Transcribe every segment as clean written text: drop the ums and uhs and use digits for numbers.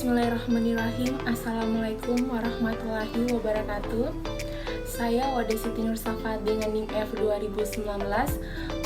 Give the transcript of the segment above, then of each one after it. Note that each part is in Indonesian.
Bismillahirrahmanirrahim. Assalamualaikum warahmatullahi wabarakatuh. Saya Wada Siti Nur Safa dengan NIM F 2019 01153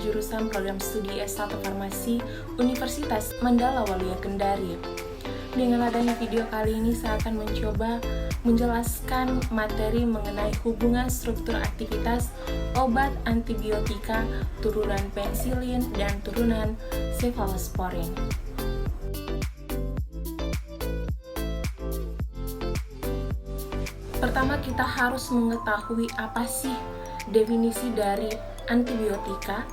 jurusan program studi S1 Farmasi Universitas Mandala Waluya Kendari. Dengan adanya video kali ini saya akan mencoba menjelaskan materi mengenai hubungan struktur aktivitas obat antibiotika turunan pensilin dan turunan cefalosporin. Pertama, kita harus mengetahui apa sih definisi dari antibiotika.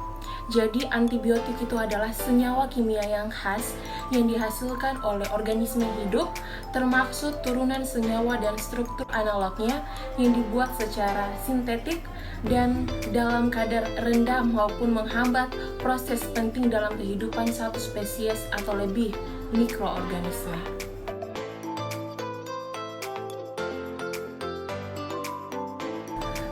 Jadi, antibiotik itu adalah senyawa kimia yang khas yang dihasilkan oleh organisme hidup, termaksud turunan senyawa dan struktur analognya yang dibuat secara sintetik dan dalam kadar rendah maupun menghambat proses penting dalam kehidupan satu spesies atau lebih mikroorganisme.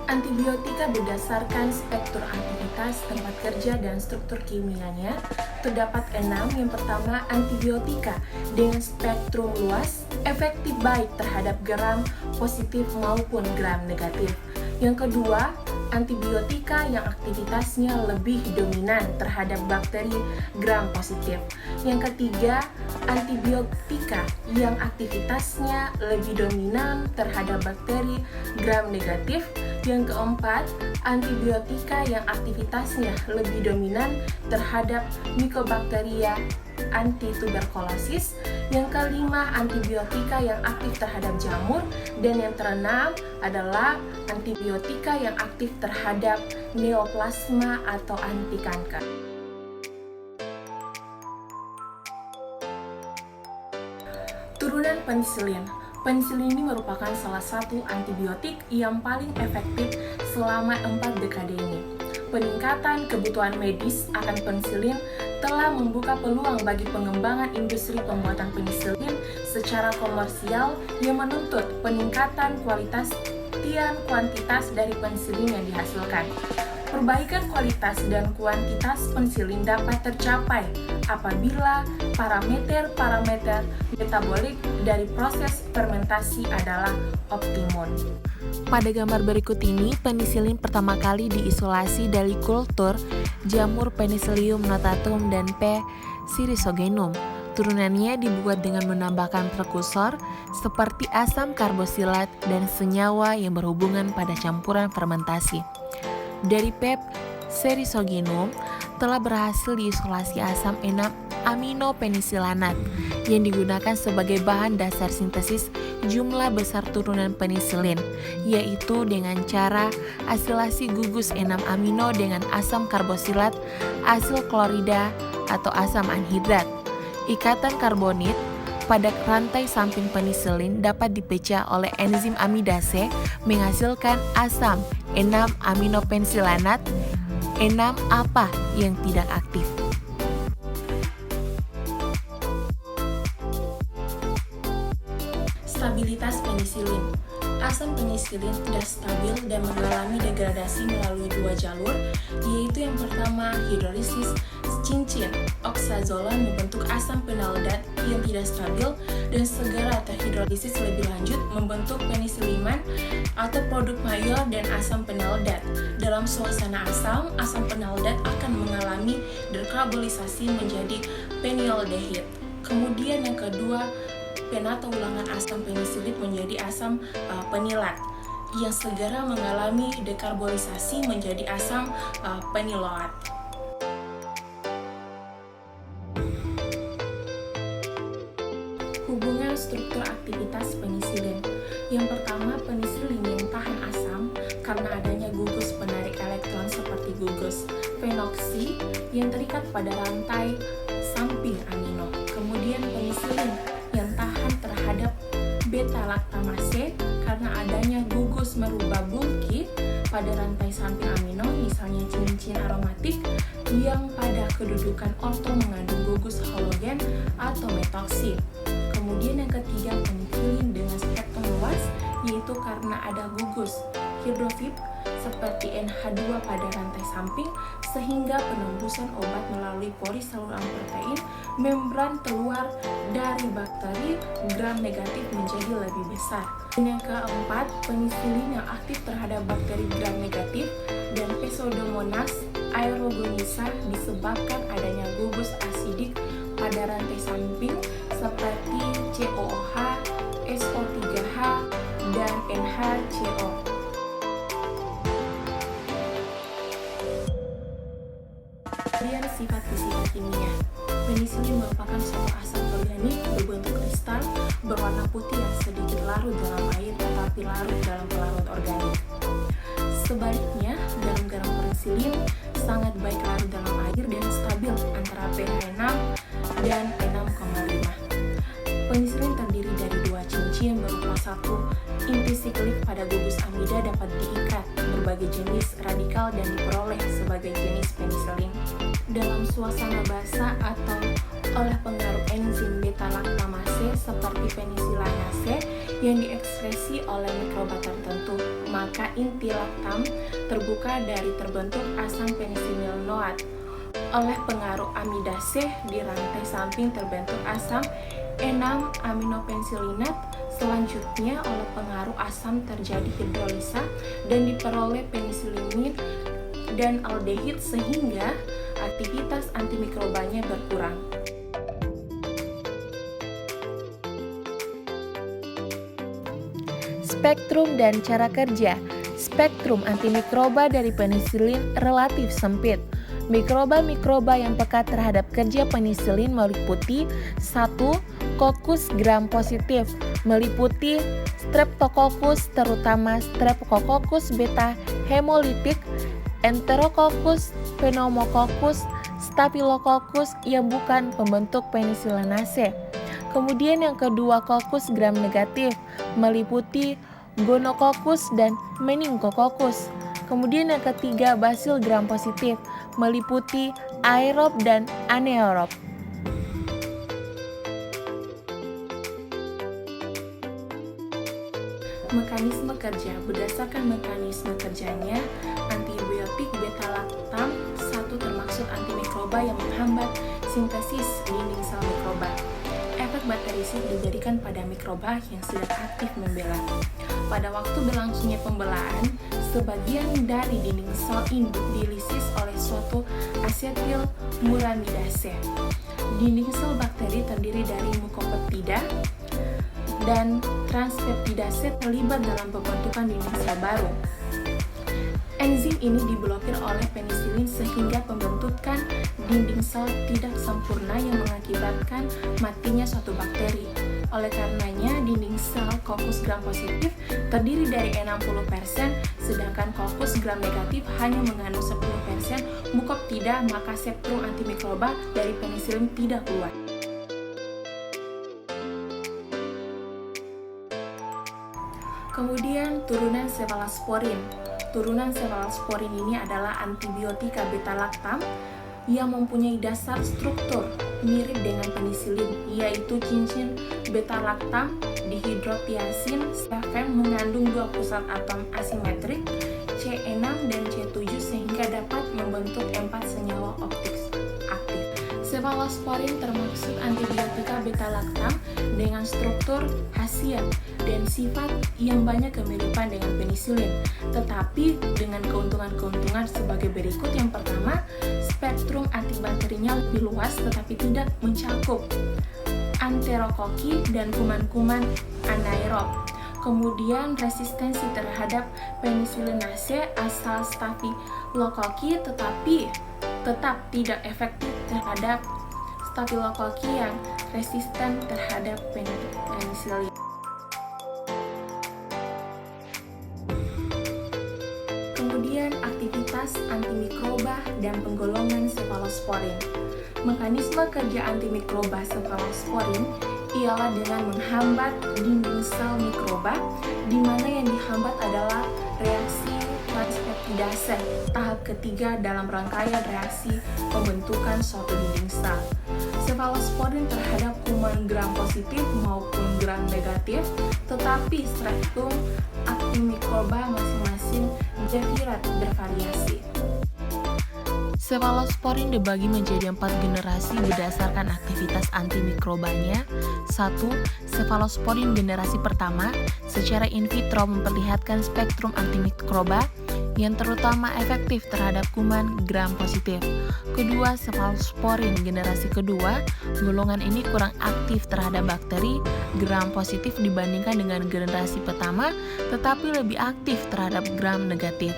Antibiotika berdasarkan spektrum aktivitas, tempat kerja, dan struktur kimianya. Terdapat 6. Yang pertama, antibiotika dengan spektrum luas, efektif baik terhadap gram positif maupun gram negatif. Yang kedua, antibiotika yang aktivitasnya lebih dominan terhadap bakteri gram positif. Yang ketiga, antibiotika yang aktivitasnya lebih dominan terhadap bakteri gram negatif. Yang keempat, antibiotika yang aktivitasnya lebih dominan terhadap Mycobacteria antituberculosis. Yang kelima, antibiotika yang aktif terhadap jamur. Dan yang keenam adalah antibiotika yang aktif terhadap neoplasma atau anti kanker. Turunan penisilin. Penisilin ini merupakan salah satu antibiotik yang paling efektif selama 4 dekade ini. Peningkatan kebutuhan medis akan penisilin telah membuka peluang bagi pengembangan industri pembuatan penisilin secara komersial yang menuntut peningkatan kualitas dan kuantitas dari penisilin yang dihasilkan. Perbaikan kualitas dan kuantitas penisilin dapat tercapai apabila parameter-parameter metabolik dari proses fermentasi adalah optimum. Pada gambar berikut ini, penisilin pertama kali diisolasi dari kultur jamur Penicillium notatum dan P. sirisogenum. Turunannya dibuat dengan menambahkan prekursor seperti asam karbosilat dan senyawa yang berhubungan pada campuran fermentasi. Dari P. sirisogenum telah berhasil diisolasi asam 6 aminopenisilanat yang digunakan sebagai bahan dasar sintesis jumlah besar turunan penisilin, yaitu dengan cara asilasi gugus 6 amino dengan asam karbosilat, asil klorida atau asam anhidrat. Ikatan karbonit pada rantai samping penisilin dapat dipecah oleh enzim amidase menghasilkan asam 6 aminopenisilanat 6 apa yang tidak aktif. Stabilitas penisilin. Asam penisilin tidak stabil dan mengalami degradasi melalui 2 jalur, yaitu yang pertama hidrolisis cincin oksazola membentuk asam penaldat yang tidak stabil dan segera terhidrolisis lebih lanjut membentuk penisiliman atau produk mayor dan asam penaldat. Dalam suasana asam, asam penaldat akan mengalami dekarbolisasi menjadi penialdehid. Kemudian yang kedua, penata ulangan asam penisilin menjadi asam penilat yang segera mengalami dekarbolisasi menjadi asam peniloat. Hubungan struktur aktivitas penisilin. Yang pertama, penisilin yang tahan asam karena adanya gugus penarik elektron seperti gugus fenoksi yang terikat pada rantai samping amino. Kemudian penisilin yang tahan terhadap beta-laktamase karena adanya gugus merubah bulky pada rantai samping amino, misalnya cincin aromatik yang pada kedudukan orto mengandung gugus halogen atau metoksi. Kemudian yang ketiga, penisilin dengan spektrum luas, yaitu karena ada gugus hidrofib seperti NH2 pada rantai samping, sehingga penembusan obat melalui pori saluran protein membran keluar dari bakteri gram negatif menjadi lebih besar. Dan yang keempat, penisilin yang aktif terhadap bakteri gram negatif dan Pseudomonas aeruginosa disebabkan adanya gugus asidik pada rantai samping seperti COOH, SO3H, dan NHCO. Kemudian sifat fisika kimia. Penisilin merupakan suatu asam organik berbentuk kristal berwarna putih yang sedikit larut dalam air tetapi larut dalam pelarut organik. Sebaliknya, garam-garam penisilin sangat baik larut dalam air dan stabil antara pH 6 dan 6,5. Penisilin terdiri dari dua cincin berupa satu inti siklik pada gugus amida dapat diikat berbagai jenis radikal dan diperoleh sebagai jenis penisilin. Dalam suasana basah atau oleh pengaruh enzim beta-laktamase seperti penisilanase yang diekskresi oleh mikroba tertentu, maka inti laktam terbuka dari terbentuk asam penisilinoat. Oleh pengaruh amidase di rantai samping terbentuk asam 6-aminopensilinat. Selanjutnya oleh pengaruh asam terjadi hidrolisa dan diperoleh penisilin dan aldehid sehingga aktivitas antimikrobanya berkurang. Spektrum dan cara kerja. Spektrum antimikroba dari penisilin relatif sempit. Mikroba-mikroba yang peka terhadap kerja penisilin meliputi 1. Coccus gram positif, meliputi Streptococcus terutama Streptococcus beta hemolitik, Enterococcus, Pneumococcus, Staphylococcus yang bukan pembentuk penisilinase. Kemudian yang kedua, Coccus gram negatif, meliputi Gonococcus dan Meningococcus. Kemudian yang ketiga, Bacil gram positif, meliputi aerob dan anaerob. Mekanisme kerja. Berdasarkan mekanisme kerjanya, antibiotik beta-laktam 1 termasuk antimikroba yang menghambat sintesis dinding sel mikroba. Efek bakterisid dijadikan pada mikroba yang sedang aktif membela. Pada waktu berlangsungnya pembelaan, sebagian dari dinding sel induk dilisis oleh suatu asetil muramidase. Dinding sel bakteri terdiri dari mukopeptida dan transpeptidase terlibat dalam pembentukan dinding sel baru. Enzim ini diblokir oleh penisilin sehingga pembentukan dinding sel tidak sempurna yang mengakibatkan matinya suatu bakteri. Oleh karenanya, dinding sel Coccus gram positif terdiri dari 60%, sedangkan Coccus gram negatif hanya mengandung 10% mukoptida, maka spektrum antimikroba dari penisilin tidak kuat. Kemudian turunan Cephalosporin. Turunan Cephalosporin ini adalah antibiotika beta-laktam yang mempunyai dasar struktur mirip dengan penisilin, yaitu cincin beta-laktam dihidrotiasin 7 mengandung 2 pusat atom asimetrik C6 dan C7 sehingga dapat membentuk 4 senyawa aktif. Cephalosporin termasuk antibiotika beta-laktam dengan struktur khasiat dan sifat yang banyak kemiripan dengan penisilin, tetapi dengan keuntungan-keuntungan sebagai berikut. Yang pertama, spektrum antibakterinya lebih luas tetapi tidak mencakup enterokoki dan kuman-kuman anaerob. Kemudian resistensi terhadap penisilinase asal Staphylococcus tetapi tetap tidak efektif terhadap Staphylococcus yang resisten terhadap penisilin. Kemudian aktivitas antimikroba dan penggolongan Cephalosporin. Mekanisme kerja antimikroba Cephalosporin ialah dengan menghambat dinding sel mikroba, di mana yang dihambat adalah reaksi transpeptidase, tahap ketiga dalam rangkaian reaksi pembentukan suatu dinding sel. Cephalosporin terhadap kuman gram positif maupun gram negatif, tetapi spektrum antimikroba masing-masing Zefirat bervariasi. Sefalosporin dibagi menjadi 4 generasi berdasarkan aktivitas antimikrobanya. 1. Sefalosporin generasi pertama secara in vitro memperlihatkan spektrum antimikroba yang terutama efektif terhadap kuman gram positif. Kedua, sefalosporin generasi kedua, golongan ini kurang aktif terhadap bakteri gram positif dibandingkan dengan generasi pertama, tetapi lebih aktif terhadap gram negatif.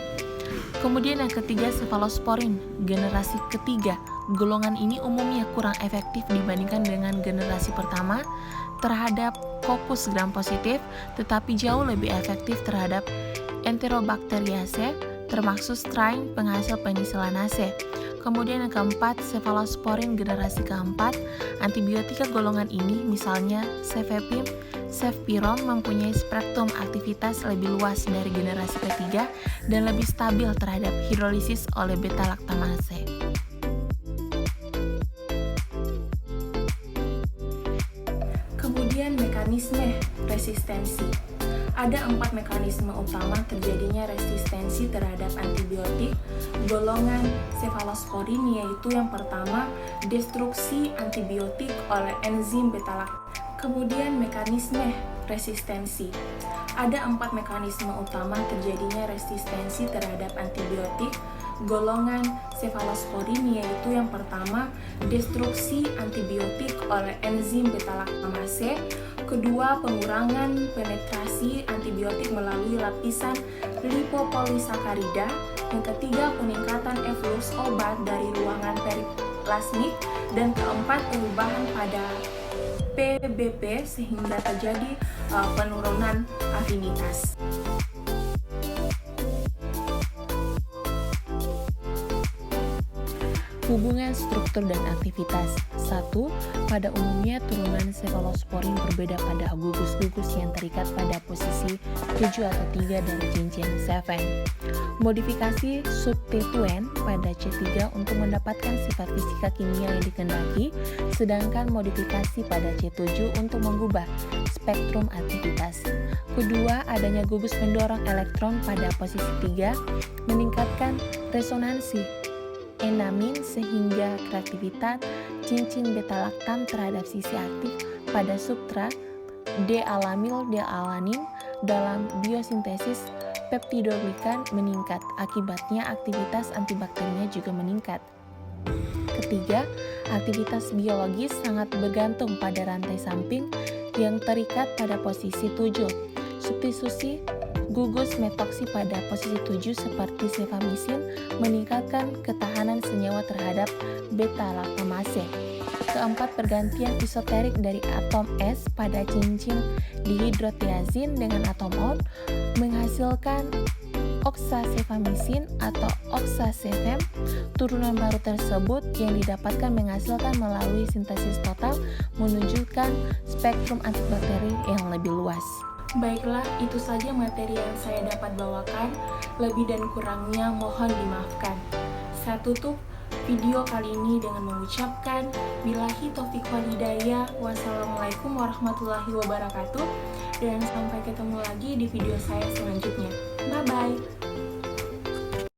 Kemudian yang ketiga, sefalosporin generasi ketiga, golongan ini umumnya kurang efektif dibandingkan dengan generasi pertama terhadap Coccus gram positif, tetapi jauh lebih efektif terhadap Enterobacteriaceae, termasuk strain penghasil penisillanase. Kemudian yang keempat, sefalosporin generasi keempat, antibiotika golongan ini misalnya cefepime, cefpirom mempunyai spektrum aktivitas lebih luas dari generasi ketiga dan lebih stabil terhadap hidrolisis oleh beta-laktamase. Kemudian mekanisme resistensi. Ada 4 mekanisme utama terjadinya resistensi terhadap antibiotik golongan sefalosporin, yaitu yang pertama, destruksi antibiotik oleh enzim beta-laktamase. Kemudian mekanisme resistensi. Ada 4 mekanisme utama terjadinya resistensi terhadap antibiotik golongan sefalosporin, yaitu yang pertama, destruksi antibiotik oleh enzim beta-laktamase. Kedua, pengurangan penetrasi antibiotik melalui lapisan lipopolisakarida. Yang ketiga, peningkatan eflux obat dari ruangan periplasmik. Dan keempat, perubahan pada PBP sehingga terjadi penurunan afinitas. Hubungan struktur dan aktivitas. 1. Pada umumnya turunan sefalosporin berbeda pada gugus-gugus yang terikat pada posisi 7 atau 3 dari cincin 7. Modifikasi substituen pada C3 untuk mendapatkan sifat fisika kimia yang dikehendaki, sedangkan modifikasi pada C7 untuk mengubah spektrum aktivitas. Kedua, adanya gugus pendorong elektron pada posisi 3 meningkatkan resonansi enamin sehingga reaktivitas cincin beta-laktam terhadap sisi aktif pada substrat D-alamil D-alanin dalam biosintesis peptidoglikan meningkat. Akibatnya aktivitas antibakterinya juga meningkat. Ketiga, aktivitas biologis sangat bergantung pada rantai samping yang terikat pada posisi 7. Substitusi gugus metoksi pada posisi 7 seperti cefamisin meningkatkan ketahanan senyawa terhadap beta-laktamase. Keempat, pergantian isoterik dari atom S pada cincin dihidrotiazin dengan atom O menghasilkan oksacefamisin atau oksacefem. Turunan baru tersebut yang didapatkan menghasilkan melalui sintesis total menunjukkan spektrum antibakteri yang lebih luas. Baiklah, itu saja materi yang saya dapat bawakan. Lebih dan kurangnya mohon dimaafkan. Saya tutup video kali ini dengan mengucapkan billahi taufiq wal hidayah. Wassalamualaikum warahmatullahi wabarakatuh. Dan sampai ketemu lagi di video saya selanjutnya. Bye-bye.